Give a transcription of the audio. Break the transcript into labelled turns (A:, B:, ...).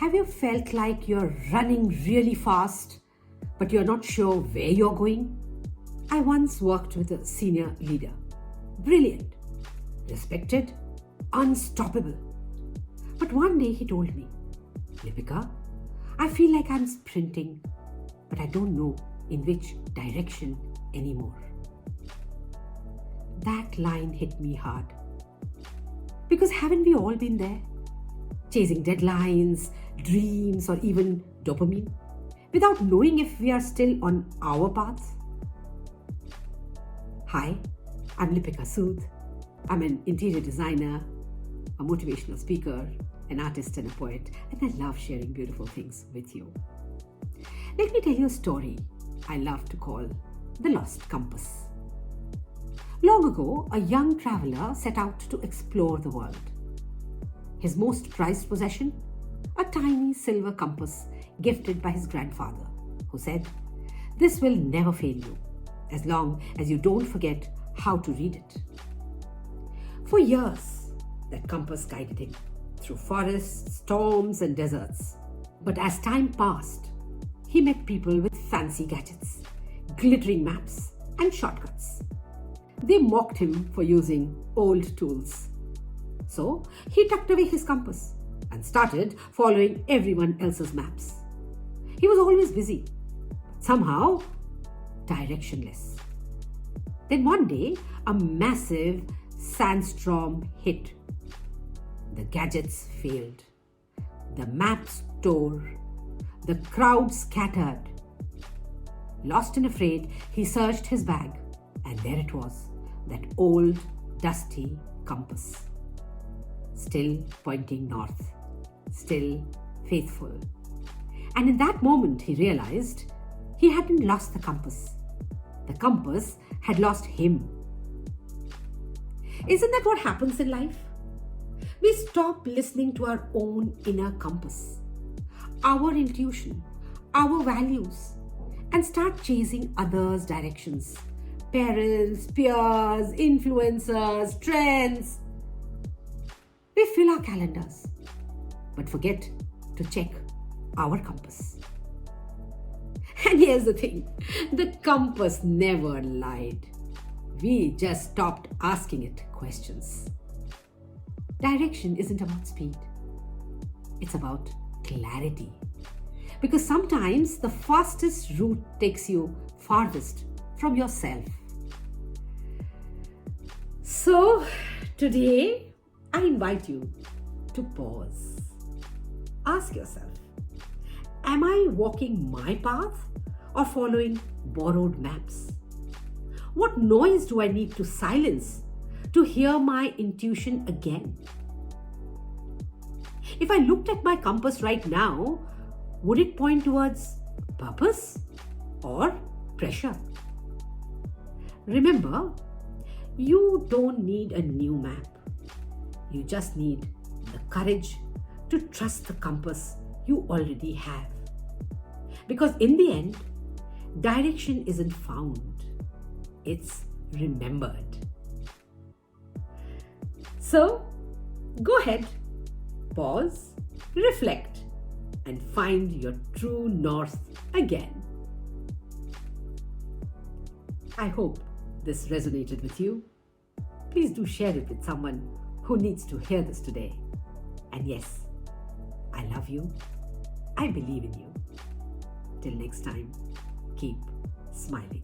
A: Have you felt like you're running really fast, but you're not sure where you're going? I once worked with a senior leader. Brilliant, respected, unstoppable. But one day he told me, Lipika, I feel like I'm sprinting, but I don't know in which direction anymore. That line hit me hard. Because haven't we all been there? Chasing deadlines, dreams, or even dopamine, without knowing if we are still on our path? Hi, I'm Lipika Sud. I'm an interior designer, a motivational speaker, an artist and a poet, and I love sharing beautiful things with you. Let me tell you a story I love to call The Lost Compass. Long ago, a young traveler set out to explore the world. His most prized possession? A tiny silver compass gifted by his grandfather, who said, "This will never fail you, as long as you don't forget how to read it." For years, that compass guided him through forests, storms, and deserts. But as time passed, he met people with fancy gadgets, glittering maps, and shortcuts. They mocked him for using old tools. So he tucked away his compass and started following everyone else's maps. He was always busy, but somehow directionless. Then one day, a massive sandstorm hit. The gadgets failed. The maps tore. The crowd scattered. Lost and afraid, he searched his bag, and there it was, that old, dusty compass. Still pointing north, still faithful. And in that moment, he realized he hadn't lost the compass. The compass had lost him. Isn't that what happens in life? We stop listening to our own inner compass, our intuition, our values, and start chasing others' directions. Parents, peers, influencers, trends. We fill our calendars, but forget to check our compass. And here's the thing, the compass never lied. We just stopped asking it questions. Direction isn't about speed. It's about clarity. Because sometimes the fastest route takes you farthest from yourself. So today, I invite you to pause. Ask yourself, am I walking my path or following borrowed maps? What noise do I need to silence to hear my intuition again? If I looked at my compass right now, would it point towards purpose or pressure? Remember, you don't need a new map. You just need the courage to trust the compass you already have. Because in the end, direction isn't found, it's remembered. So, go ahead, pause, reflect, and find your true north again. I hope this resonated with you. Please do share it with someone who needs to hear this today. And yes, I love you. I believe in you. Till next time, keep smiling.